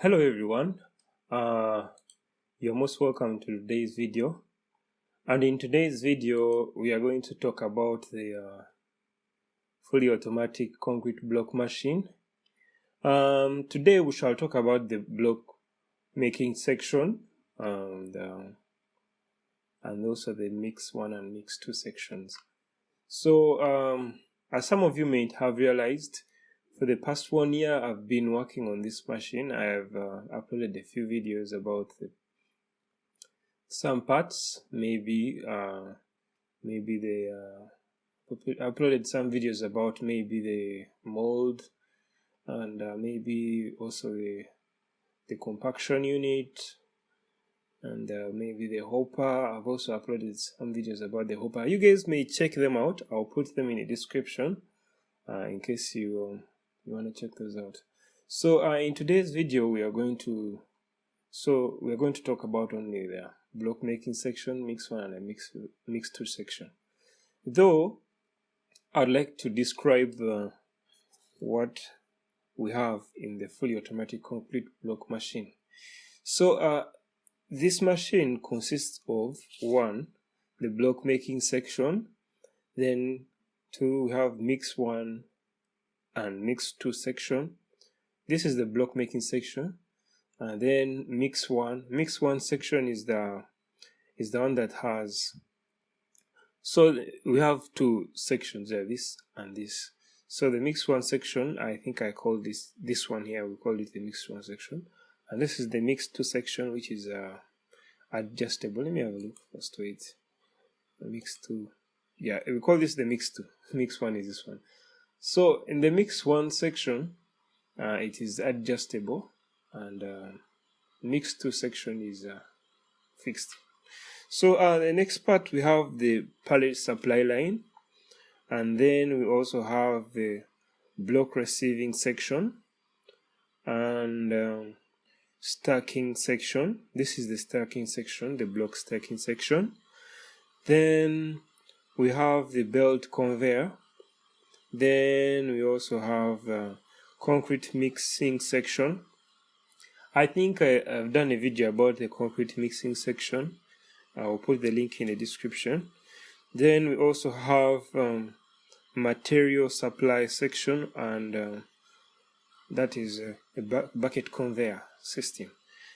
Hello everyone, you're most welcome to today's video, and in today's video we are going to talk about the fully automatic concrete block machine. Today we shall talk about the block making section and also the mix 1 and mix 2 sections. So as some of you may have realized, for the past 1 year, I've been working on this machine. I have uploaded a few videos about some parts. Maybe uploaded some videos about maybe the mold and maybe also the compaction unit and maybe the hopper. I've also uploaded some videos about the hopper. You guys may check them out. I'll put them in the description in case you want to check those out. So in today's video we are going to talk about only the block making section, mix 1 and mix 2 section. Though I'd like to describe what we have in the fully automatic complete block machine. So this machine consists of 1, the block making section, then 2, we have mix 1 and mix 2 section. This is the block making section, and then mix 1 section is the one that has, so we have 2 sections there, this and this. So the mix 1 section, I think I call this one here, we call it the mix 1 section, and this is the mix 2 section, which is adjustable. Let me have a look first to it. The mix 2, yeah, we call this the mix 2. Mix 1 is this one. So in the mix 1 section, it is adjustable, and mix 2 section is fixed. So the next part, we have the pallet supply line, and then we also have the block receiving section and stacking section. This is the stacking section, the block stacking section. Then we have the belt conveyor. Then we also have concrete mixing section. I think I've done a video about the concrete mixing section. I will put the link in the description. Then we also have material supply section, and that is a bucket conveyor system.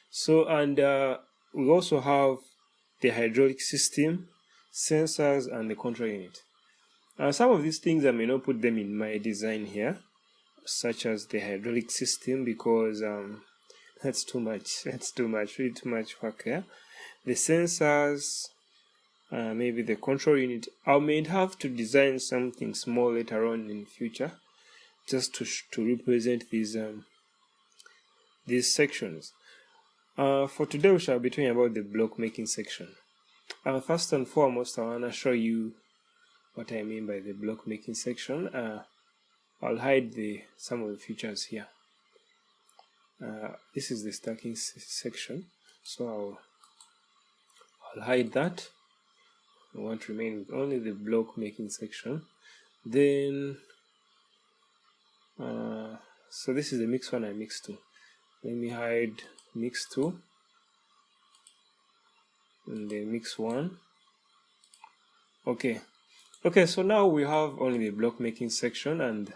So, and we also have the hydraulic system, sensors, and the control unit. Some of these things I may not put them in my design here, such as the hydraulic system, because that's too much. That's too much, really too much work here. The sensors, maybe the control unit. I may have to design something small later on in future, just to represent these sections. For today, we shall be talking about the block making section. First and foremost, I want to show you what I mean by the block making section. I'll hide some of the features here. This is the stacking section, so I'll hide that. I want to remain with only the block making section. Then so this is the mix 1 and mix 2. Let me hide mix 2 and the mix 1. Okay, so now we have only the block making section, and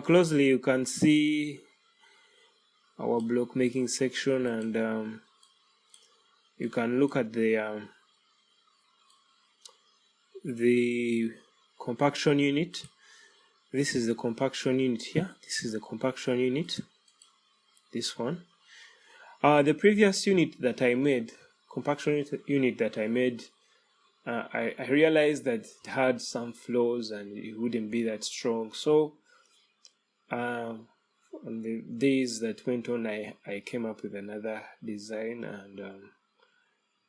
closely you can see our block making section, and you can look at the compaction unit. This is the compaction unit here. This is the compaction unit. This one. The previous unit that I made, compaction unit that I made, I realized that it had some flaws and it wouldn't be that strong. So on the days that went on, I came up with another design, and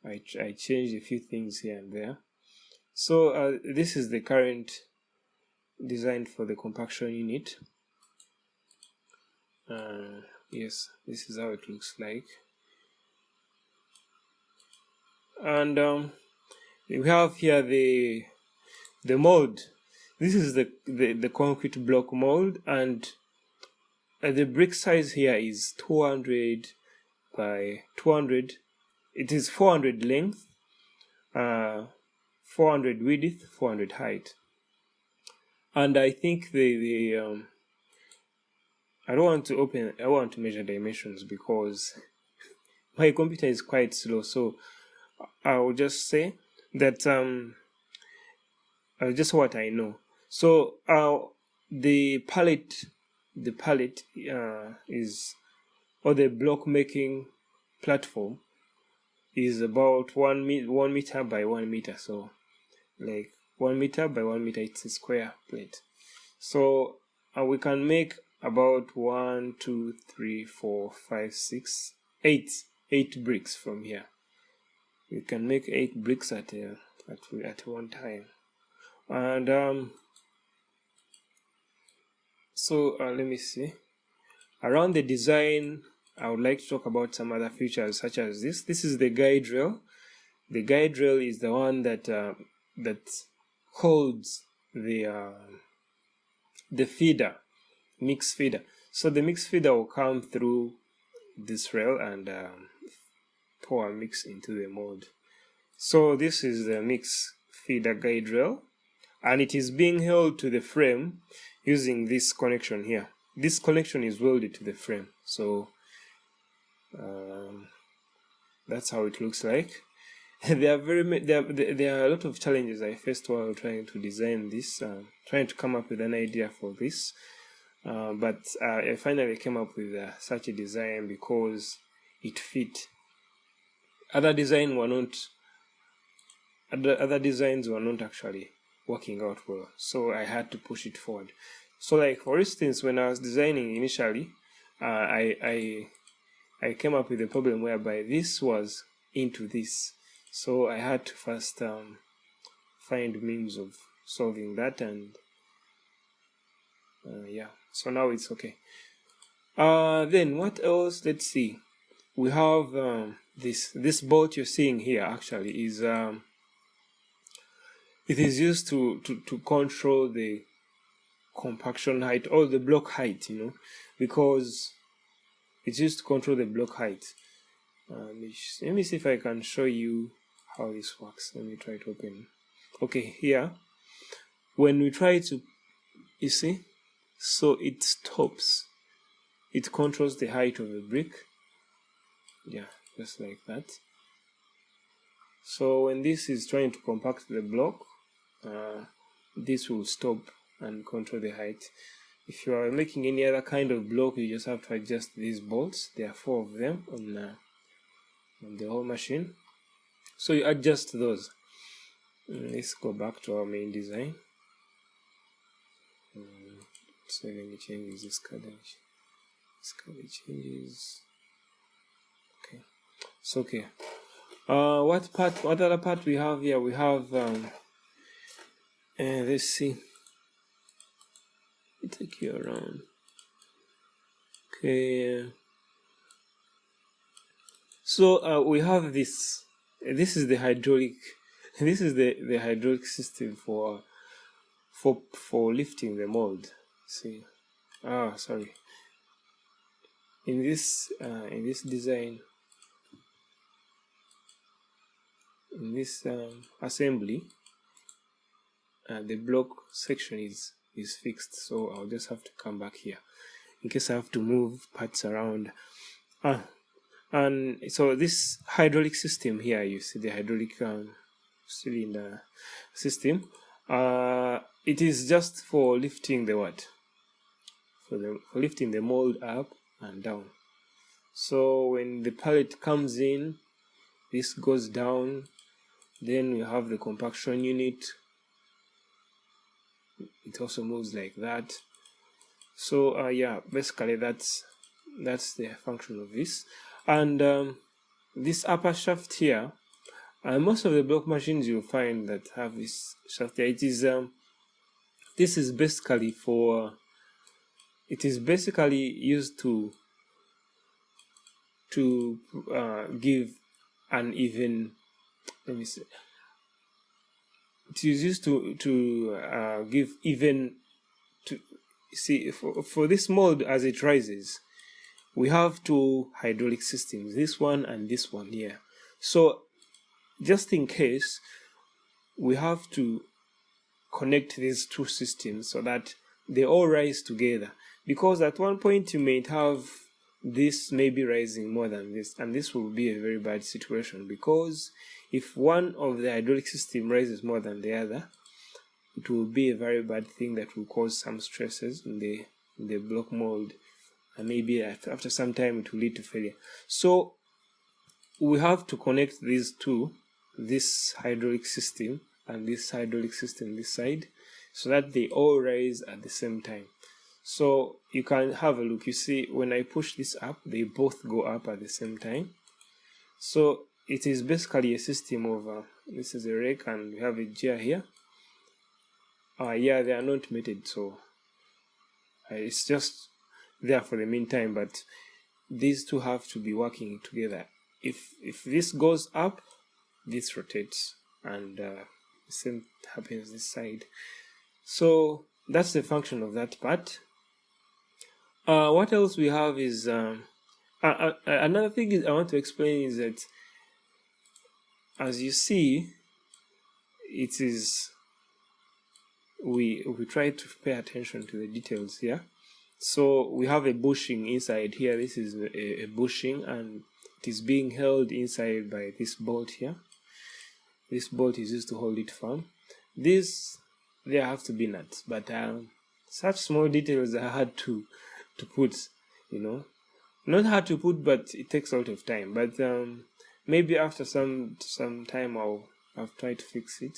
I changed a few things here and there. So this is the current design for the compaction unit. Yes, this is how it looks like. And we have here the mold. This is the concrete block mold, and the brick size here is 200 by 200. It is 400 length, 400 width, 400 height. And I think I want to measure dimensions because my computer is quite slow, so I will just say that just what I know. So the pallet is, or the block making platform is about 1 meter by 1 meter. So like 1 meter by 1 meter, it's a square plate. So we can make about 1, 2, 3, 4, 5, 6, 8 bricks from here. We can make 8 bricks at one time. And so let me see. Around the design, I would like to talk about some other features such as this. This is the guide rail. The guide rail is the one that holds the feeder, mix feeder. So the mix feeder will come through this rail and pour a mix into the mold. So this is the mix feeder guide rail, and it is being held to the frame using this connection here. This connection is welded to the frame. So that's how it looks like. There are a lot of challenges I faced while trying to design this, trying to come up with an idea for this. But I finally came up with such a design because it fit. Other designs were not actually working out well, so I had to push it forward. So, like for instance, when I was designing initially, I came up with a problem whereby this was into this, so I had to first find means of solving that, and yeah. So now it's okay. Then what else? Let's see. We have this bolt you're seeing here. Actually, is it is used to control the compaction height or the block height. Because it's used to control the block height. Let me see if I can show you how this works. Let me try to open. Okay, here. When we try to, you see. So it stops. It controls the height of the brick. Yeah, just like that. So when this is trying to compact the block, this will stop and control the height. If you are making any other kind of block, you just have to adjust these bolts. There are 4 of them on the whole machine. So you adjust those. Let's go back to our main design. So let me change this color. This color changes. Okay. So okay. What other part we have here? We have let's see. Let me take you around. Okay. So we have this. This is the hydraulic. This is the hydraulic system for lifting the mold. See. Sorry. In this design, in this assembly, the block section is fixed, so I'll just have to come back here in case I have to move parts around. And so this hydraulic system here, you see the hydraulic cylinder system. It is just for lifting the what? For lifting the mold up and down. So when the pallet comes in, this goes down. Then we have the compaction unit. It also moves like that. So yeah, basically that's the function of this. And this upper shaft here, most of the block machines you'll find that have this shaft here, it is this is basically for, it is basically used to give an even, let me see, it is used to give even, see, for this mold as it rises, we have two hydraulic systems, this one and this one here. So just in case, we have to connect these two systems so that they all rise together, because at one point you may have this maybe rising more than this, and this will be a very bad situation, because if one of the hydraulic system rises more than the other, it will be a very bad thing that will cause some stresses in the block mold, and maybe after some time it will lead to failure. So we have to connect these two, this hydraulic system and this hydraulic system this side, so that they all rise at the same time. So you can have a look. You see, when I push this up, they both go up at the same time. So it is basically a system of this is a rake and we have a gear here. Yeah, they are not mated, so it's just there for the meantime, but these two have to be working together. If this goes up, this rotates, and the same happens this side. So that's the function of that part. What else we have is another thing I want to explain is that, as you see, it is we try to pay attention to the details here. So we have a bushing inside here. This is a bushing, and it is being held inside by this bolt here. This bolt is used to hold it firm. There have to be nuts, but such small details are hard to put, not hard to put, but it takes a lot of time. But maybe after some time I'll try to fix it.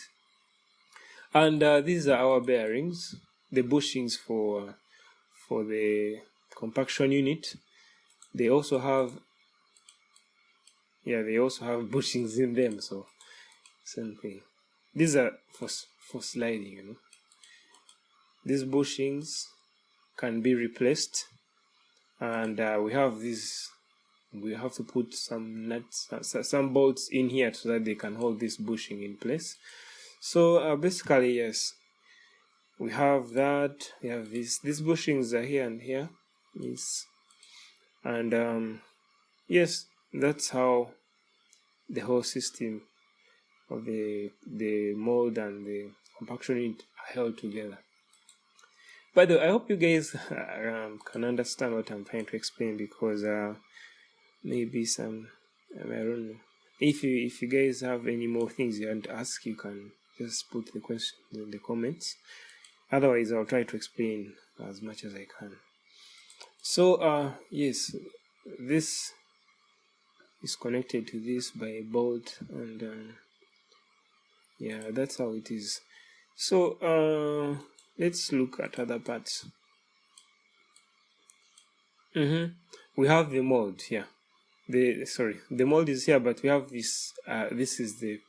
And these are our bearings, the bushings for the compaction unit. They also have bushings in them, so same thing. These are for sliding, These bushings can be replaced, and we have to put some nuts, some bolts in here so that they can hold this bushing in place. So basically, yes, we have that. We have these bushings are here and here, yes, and yes, that's how the whole system of the mold and the compaction unit are held together. By the way, I hope you guys can understand what I'm trying to explain, because maybe some, I don't know. If you guys have any more things you want to ask, you can just put the question in the comments. Otherwise, I'll try to explain as much as I can. So yes, this is connected to this by a bolt, and yeah, that's how it is. So let's look at other parts. We have the mold here. The mold is here, but we have this. This is the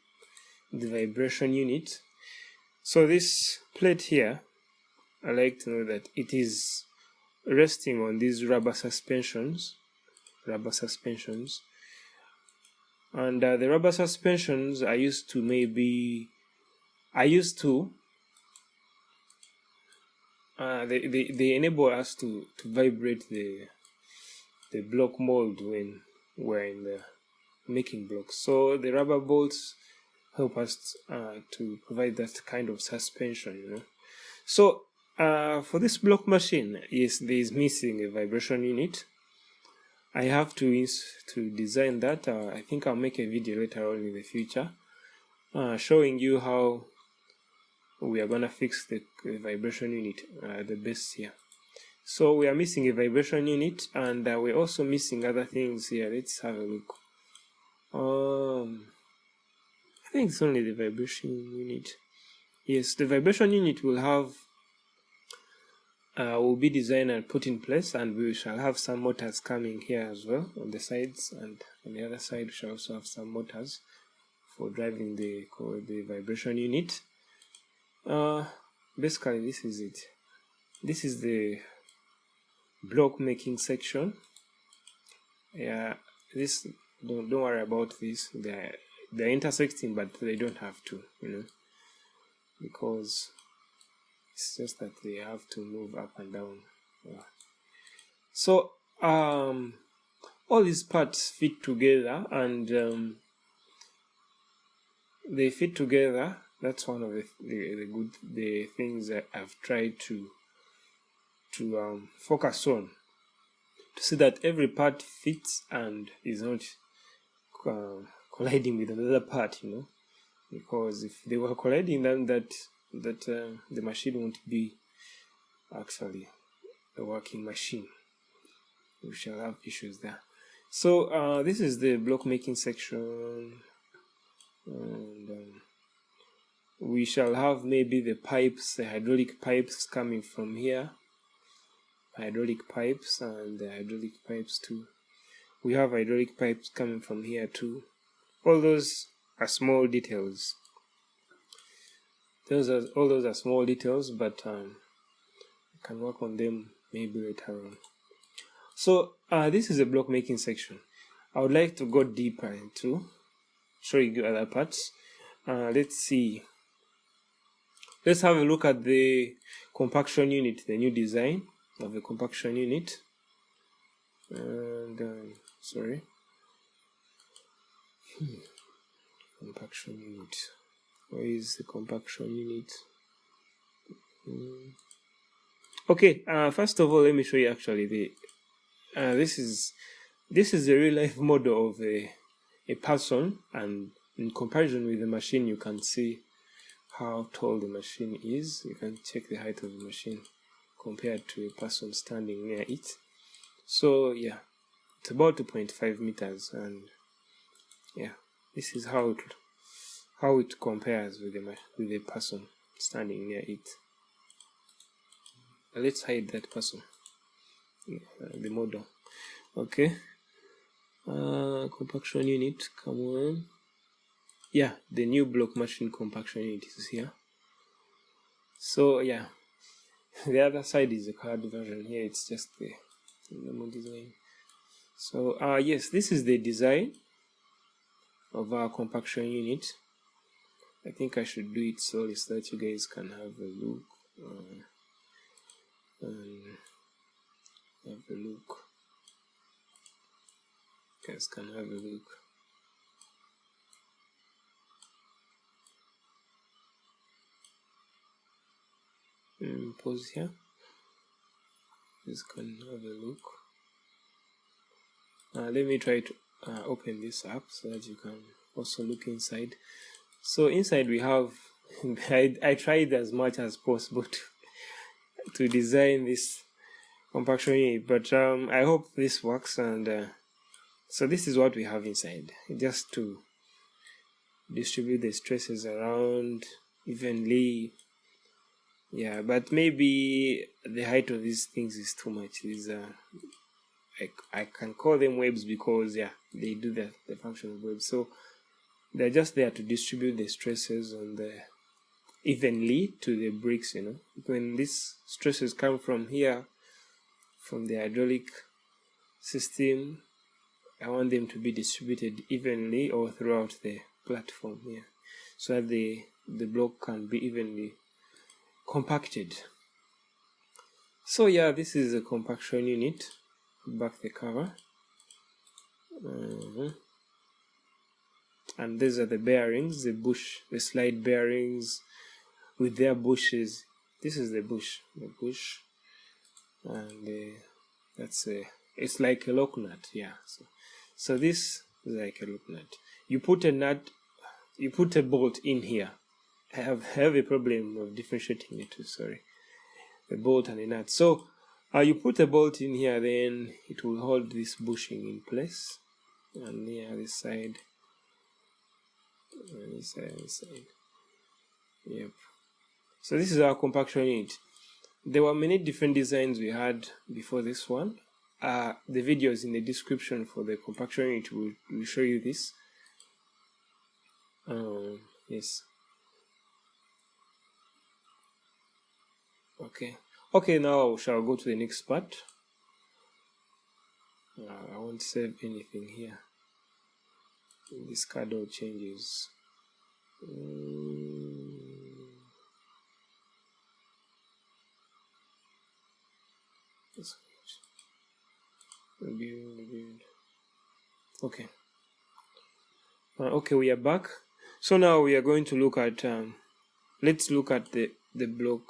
vibration unit. So this plate here, I like to know that it is resting on these rubber suspensions, and the rubber suspensions they enable us to vibrate the block mold when we're in the making blocks. So the rubber bolts help us to provide that kind of suspension, So for this block machine, yes, there is missing a vibration unit. I have to design that. I think I'll make a video later on in the future showing you how we are gonna fix the vibration unit, the base here. So we are missing a vibration unit, and we're also missing other things here. Let's have a look. I think it's only the vibration unit. Yes, the vibration unit will be designed and put in place, and we shall have some motors coming here as well on the sides, and on the other side we shall also have some motors for driving the vibration unit. Basically, this is it. This is the block making section. Yeah, this don't worry about this. They're intersecting, but they don't have to, because It's just that they have to move up and down. So all these parts fit together, and they fit together. That's one of the things that I've tried to focus on, to see that every part fits and is not colliding with another part, because if they were colliding, then that the machine won't be actually a working machine. We shall have issues there. So this is the block making section, and we shall have maybe the pipes, the hydraulic pipes coming from here, hydraulic pipes, and the hydraulic pipes too. We have hydraulic pipes coming from here too. All those are small details. All those are small details, but I can work on them maybe later on. So this is a block making section. I would like to go deeper into showing you other parts. Let's see. Let's have a look at the compaction unit, the new design of the compaction unit. And compaction unit. Where is the compaction unit? Okay. First of all, let me show you actually the. This is a real life model of a person, and in comparison with the machine, you can see how tall the machine is. You can check the height of the machine compared to a person standing near it. So yeah, it's about 2.5 meters, and yeah, this is how it compares with a person standing near it. Let's hide that person, the model. Okay. Compaction unit, come on. Yeah, the new block machine compaction unit is here. So yeah, the other side is the colored version. Here it's just the normal design. So yes, this is the design of our compaction unit. I think I should do it slowly so that you guys can have a look. You guys can have a look. Pause here. You guys can have a look. Let me try to open this up so that you can also look inside. So inside we have I tried as much as possible to design this compaction unit, but I hope this works. And so this is what we have inside, just to distribute the stresses around evenly. Yeah, but maybe the height of these things is too much. These I can call them webs because yeah, they do the function of webs. So they're just there to distribute the stresses on evenly to the bricks. When these stresses come from here, from the hydraulic system, I want them to be distributed evenly or throughout the platform here, so that the block can be evenly compacted. So yeah, this is a compaction unit. Back the cover. And these are the bearings, the slide bearings with their bushes. This is the bush, and it's like a lock nut. Yeah, so this is like a lock nut. You put a nut, you put a bolt in here. I have a problem of differentiating the two. Sorry, the bolt and the nut. So you put a bolt in here, then it will hold this bushing in place, and near this side, and this side. Yep. So this is our compaction unit. There were many different designs we had before this one. The video is in the description for the compaction unit. Will show you this. Yes. Okay, now we shall go to the next part. I won't save anything here. This card all changes. Okay. Okay, we are back. So now we are going to look at let's look at the block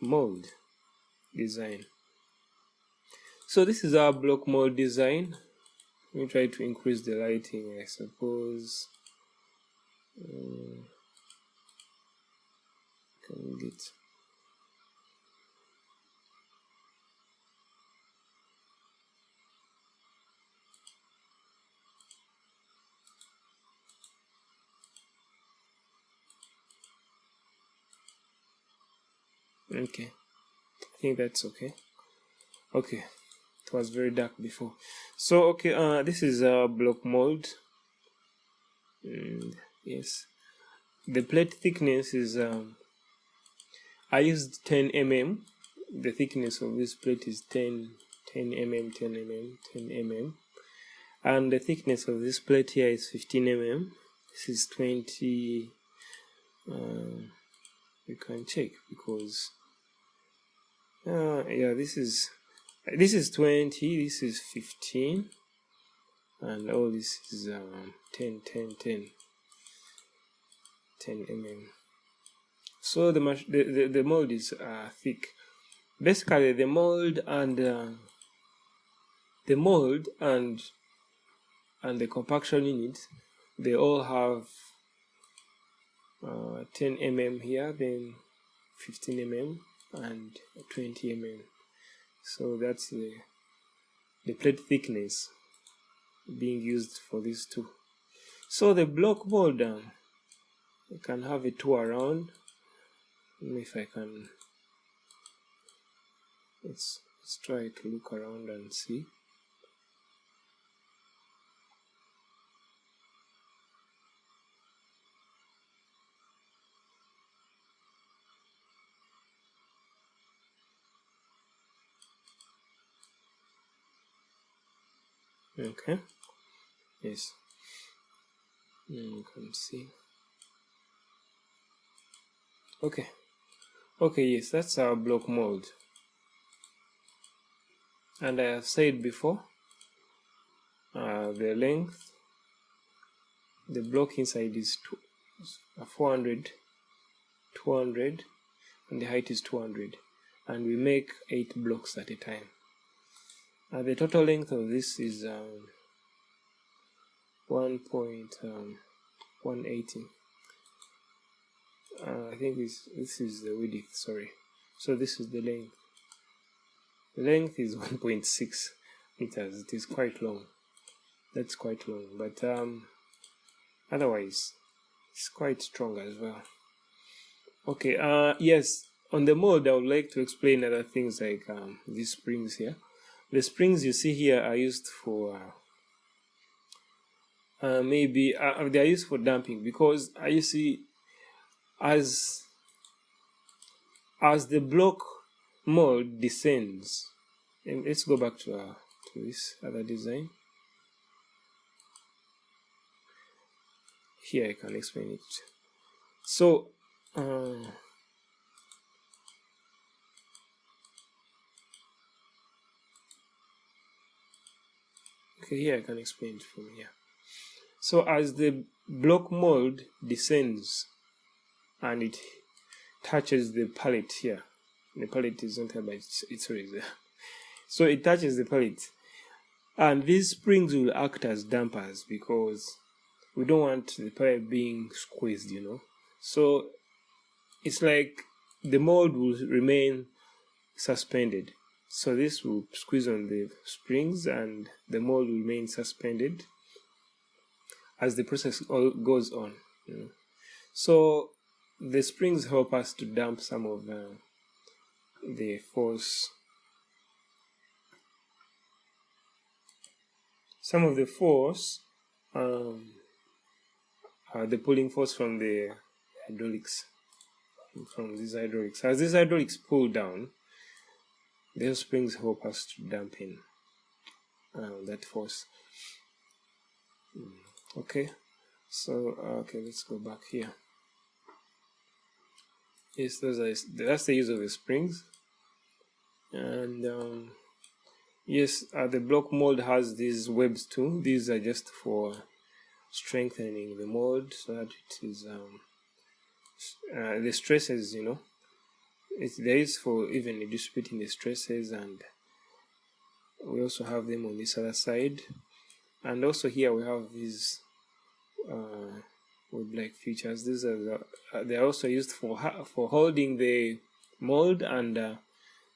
mold design. So this is our block mold design. Let me try to increase the lighting, I suppose. Can we get okay? I think that's okay. Okay, it was very dark before. So okay, this is a block mold. And yes, the plate thickness is I used 10 mm. The thickness of this plate is 10 mm, 10 mm, 10 mm, and the thickness of this plate here is 15 mm. This is 20. We can check because yeah, this is 20, this is 15, and all this is 10 mm. So the mold is thick. Basically, the mold and the compaction unit, they all have 10 mm here, then 15 mm and 20 mm. So that's the plate thickness being used for these two. So the block mold, I can have a tour around. Let me if I can. Let's try to look around and see. Okay. Yes. You can see. Okay. Okay, yes, that's our block mold. And I have said before, the length, the block inside is 400, 200, and the height is 200. And we make 8 blocks at a time. The total length of this is 1.180. I think this is the width, sorry. So this is the length. The length is 1.6 meters. It is quite long. That's quite long, but otherwise it's quite strong as well. Okay, yes, on the mold I would like to explain other things like these springs here. The springs you see here are used for maybe they are used for damping, because you see, as the block mold descends, and let's go back to this other design. Here I can explain it. So okay, here I can explain it from here. So as the block mold descends and it touches the pallet here, the pallet is not here, but it's always there. So it touches the pallet, and these springs will act as dampers, because we don't want the pallet being squeezed, you know. So it's like the mold will remain suspended. So this will squeeze on the springs and the mold will remain suspended as the process goes on, you know. So the springs help us to damp some of the force. Some of the force, the pulling force from the hydraulics, from these hydraulics. As these hydraulics pull down, those springs help us to dampen that force. Okay, so okay, let's go back here. Yes, that's the use of the springs, and Yes, the block mold has these webs too. These are just for strengthening the mold so that it is the stresses, you know, there is for evenly distributing the stresses, and we also have them on this other side. And also here we have these web-like features. These are they are also used for holding the mold, and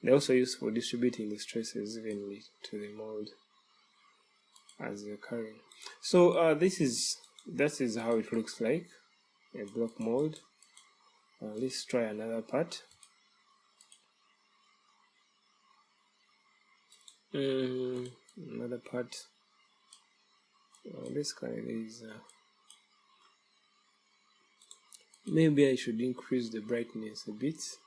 they're also used for distributing the stresses evenly to the mold as they're occurring. So that is how it looks like, a block mold. Let's try another part. Another part. This kind is maybe I should increase the brightness a bit.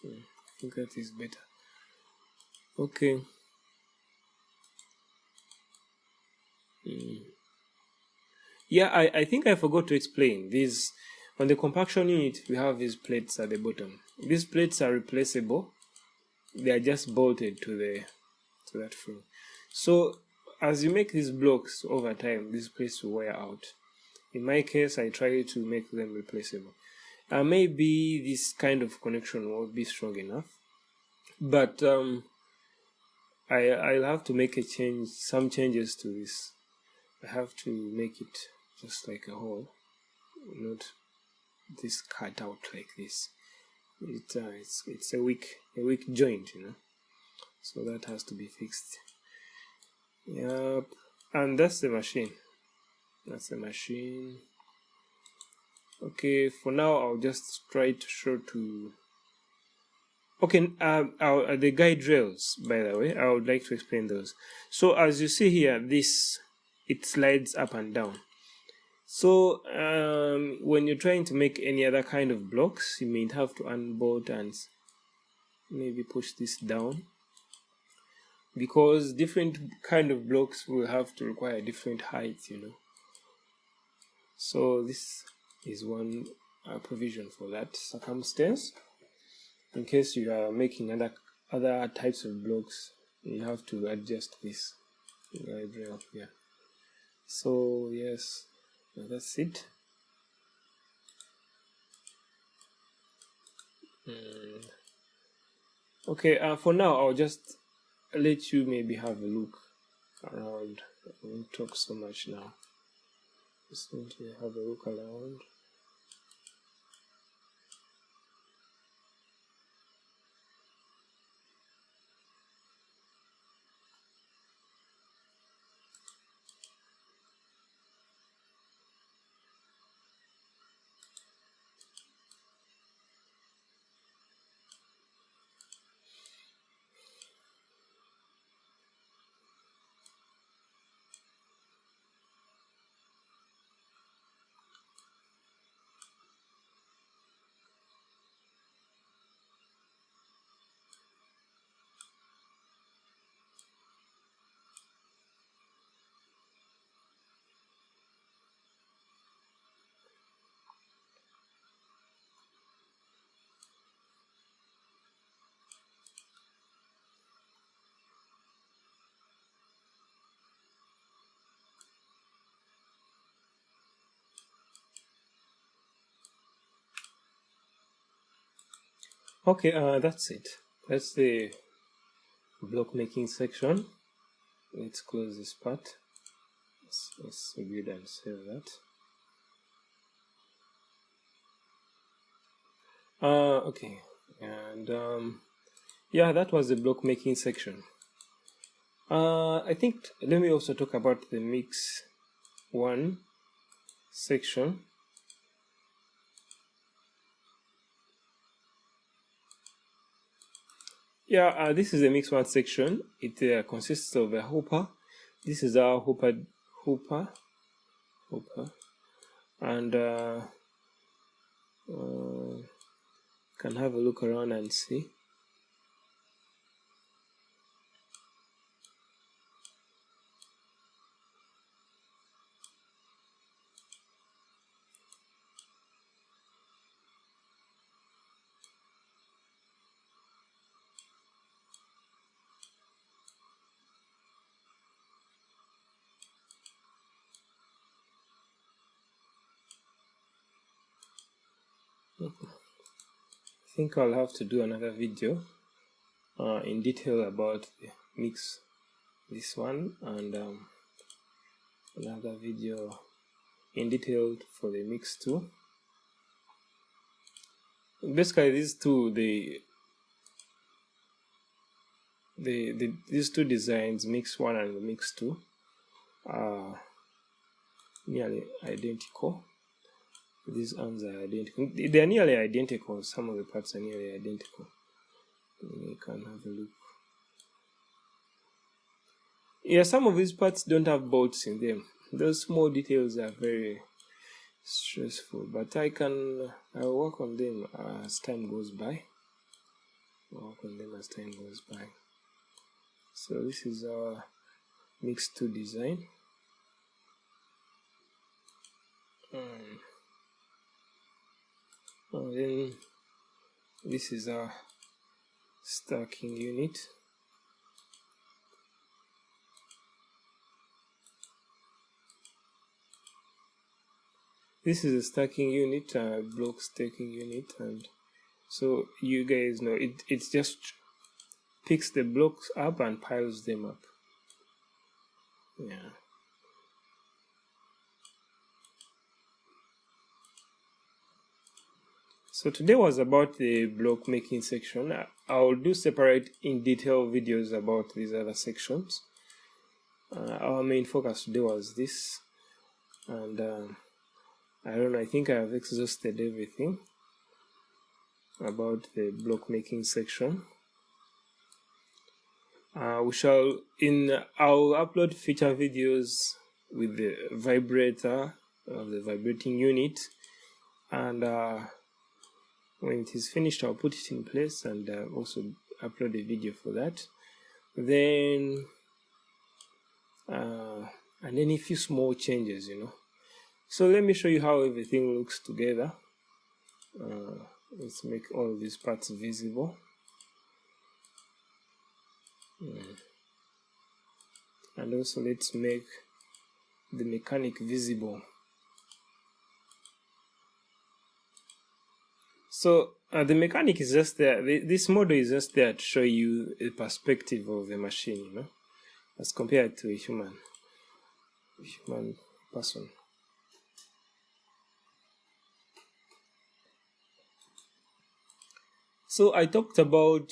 I think that is better. Okay. Yeah, I think I forgot to explain this. On the compaction unit, we have these plates at the bottom. These plates are replaceable. They are just bolted to that frame. So as you make these blocks over time, these plates will wear out. In my case, I try to make them replaceable. Maybe this kind of connection won't be strong enough, but I'll have to make some changes to this. I have to make it just like a hole, not this cut out like this. It's a weak joint, you know. So that has to be fixed. Yep, and that's the machine. That's the machine. Okay, for now I'll just try to show to. Okay, the guide rails, by the way, I would like to explain those. So as you see here, it slides up and down. So when you're trying to make any other kind of blocks, you may have to unbolt and maybe push this down, because different kind of blocks will have to require different heights, you know. So this is one provision for that circumstance. In case you are making other types of blocks, you have to adjust this guide rail here. So yes, that's it. Okay, for now I'll just let you maybe have a look around. I won't talk so much now. Just going to have a look around. Okay, that's it. That's the block making section. Let's close this part. Let's build and save that. Okay, and yeah, that was the block making section. I think let me also talk about the mix 1 section. Yeah, this is the mix 1 section. It consists of a hopper. This is our hopper, and can have a look around and see. I think I'll have to do another video in detail about the mix, this one, and another video in detail for the mix 2. Basically, these two, these two designs, mix 1 and the mix 2, are nearly identical. These arms are identical. They are nearly identical. Some of the parts are nearly identical. You can have a look. Yeah, some of these parts don't have bolts in them. Those small details are very stressful, but I'll work on them as time goes by. So this is our mix 2 design. And then this is our stacking unit. This is a stacking unit, block stacking unit, and so you guys know it just picks the blocks up and piles them up. Yeah. So today was about the block making section. I'll do separate in detail videos about these other sections. Our main focus today was this, and I don't know, I think I have exhausted everything about the block making section. I'll upload feature videos with the vibrator of the vibrating unit, and when it is finished, I'll put it in place and also upload a video for that. Then and then a few small changes, you know. So let me show you how everything looks together. Let's make all these parts visible. And also let's make the mechanic visible. So the mechanic is just there. This model is just there to show you a perspective of the machine, you know, as compared to a human person. So I talked about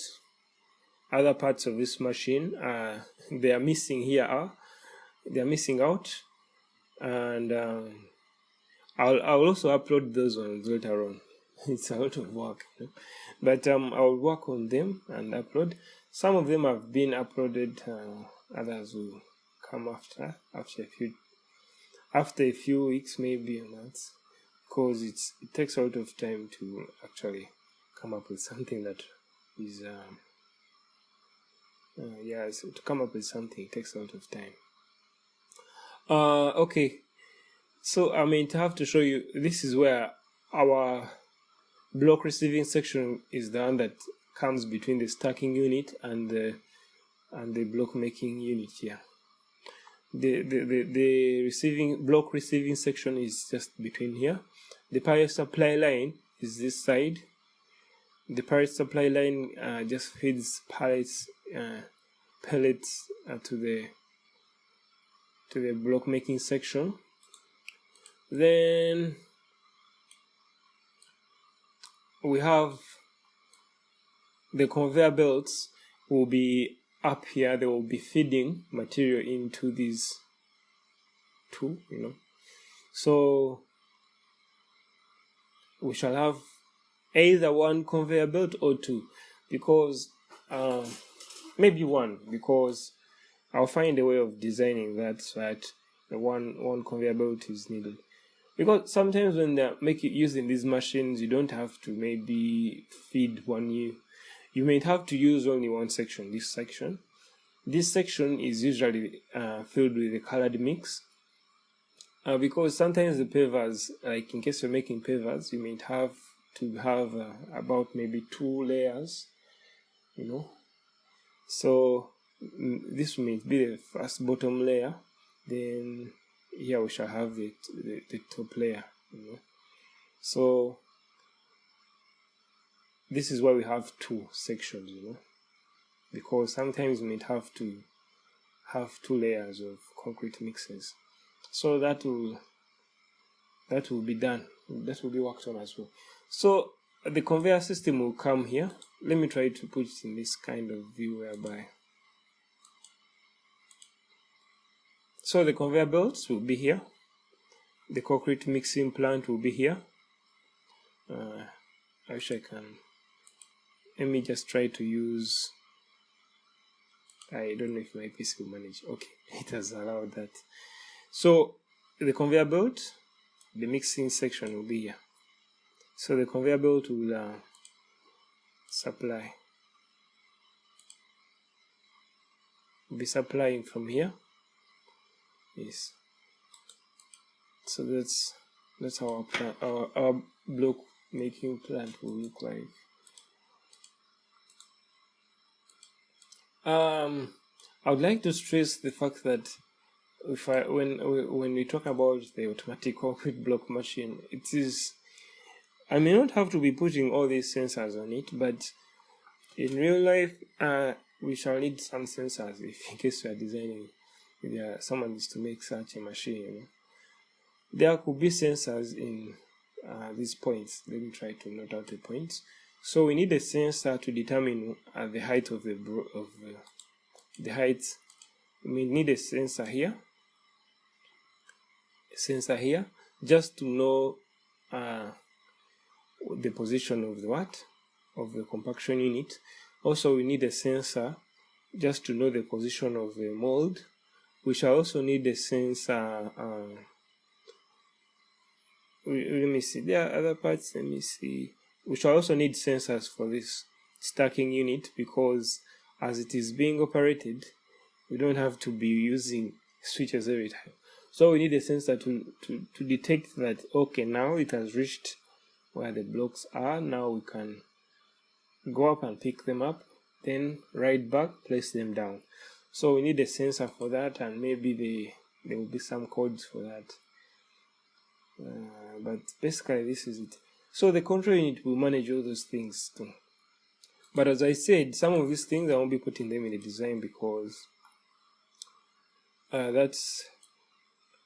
other parts of this machine. They are missing here. They are missing out, and I'll also upload those ones later on. It's a lot of work, you know? But I'll work on them and upload. Some of them have been uploaded. Others will come after a few weeks, maybe or months, because it takes a lot of time to actually come up with something that is to come up with something takes a lot of time. Okay, so to have to show you, this is where our block receiving section is the one that comes between the stacking unit and the block making unit here. The block receiving section is just between here. The power supply line is this side. The power supply line just feeds pellets to the block making section. Then we have the conveyor belts will be up here. They will be feeding material into these two, you know. So we shall have either one conveyor belt or two, because maybe one, because I'll find a way of designing that so that the one conveyor belt is needed. Because sometimes when they're using these machines, you don't have to maybe feed one. You may have to use only one section. This section is usually filled with a colored mix, because sometimes the pavers, like in case you're making pavers, you may have to have about maybe 2 layers, you know. So this may be the first bottom layer, then here we shall have the top layer, you know. So this is why we have two sections, you know, because sometimes we might have to have 2 layers of concrete mixes. So that will be done. That will be worked on as well. So the conveyor system will come here. Let me try to put it in this kind of view whereby. So the conveyor belts will be here. The concrete mixing plant will be here. I wish I can. Let me just try to use. I don't know if my PC will manage. Okay, it has allowed that. So the conveyor belt, the mixing section will be here. So the conveyor belt will be supplying from here. Yes. So that's how our block making plant will look like. I would like to stress the fact that when we talk about the automatic concrete block machine, it is, I may not have to be putting all these sensors on it, but in real life we shall need some sensors if in case we are designing, if someone is to make such a machine, you know. There could be sensors in these points. Let me try to note out the points. So we need a sensor to determine the height of the height. We need a sensor here, just to know the position of the compaction unit. Also, we need a sensor just to know the position of the mold. We shall also need a sensor. Let me see. There are other parts. Let me see. We shall also need sensors for this stacking unit, because as it is being operated, we don't have to be using switches every time. So we need a sensor to detect that, okay, now it has reached where the blocks are. Now we can go up and pick them up, then right back, place them down. So we need a sensor for that, and maybe there will be some codes for that. But basically this is it. So the control unit will manage all those things too. But as I said, some of these things I won't be putting them in the design, because that's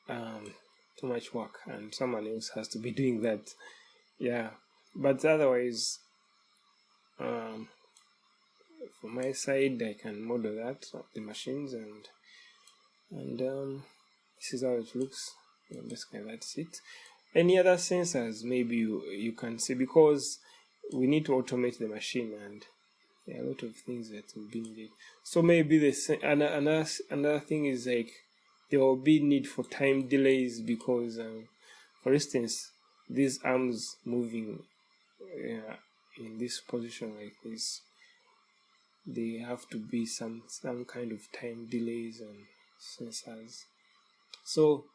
too much work and someone else has to be doing that. Yeah, but otherwise from my side I can model that the machines, and this is how it looks. Basically that's it. Any other sensors maybe you can see, because we need to automate the machine and there are a lot of things that will be needed. So maybe another thing is like there will be need for time delays, because for instance, these arms moving in this position like this, they have to be some kind of time delays and sensors. So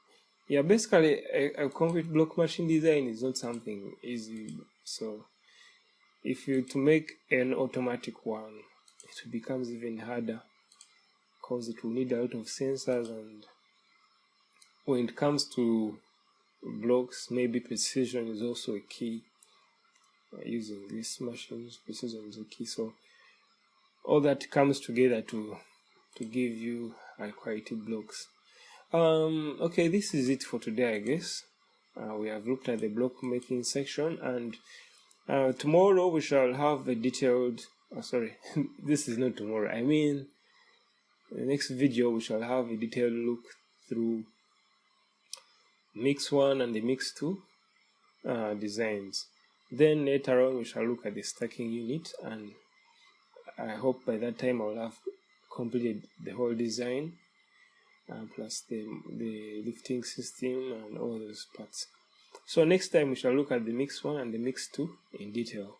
yeah, basically a concrete block machine design is not something easy. So if you to make an automatic one, it becomes even harder, because it will need a lot of sensors, and when it comes to blocks, maybe precision is also a key. Using these machines, precision is a key. So all that comes together to give you high quality blocks. Okay, this is it for today, I guess. We have looked at the block making section, and tomorrow we shall have a detailed, this is not tomorrow, I mean the next video we shall have a detailed look through mix 1 and the mix 2 designs. Then later on we shall look at the stacking unit, and I hope by that time I will have completed the whole design, plus the lifting system and all those parts. So next time we shall look at the mix 1 and the mix 2 in detail.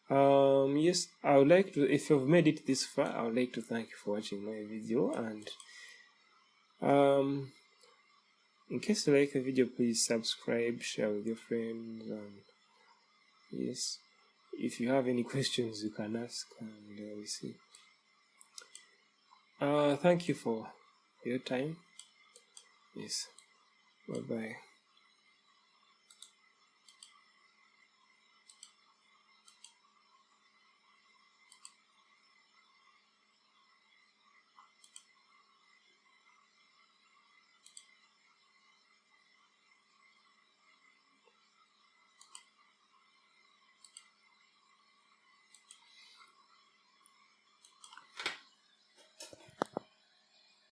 Yes, I would like to, if you've made it this far, I would like to thank you for watching my video, and in case you like the video, please subscribe, share with your friends, and yes, if you have any questions you can ask, and we'll see. Thank you for your time. Yes, bye bye.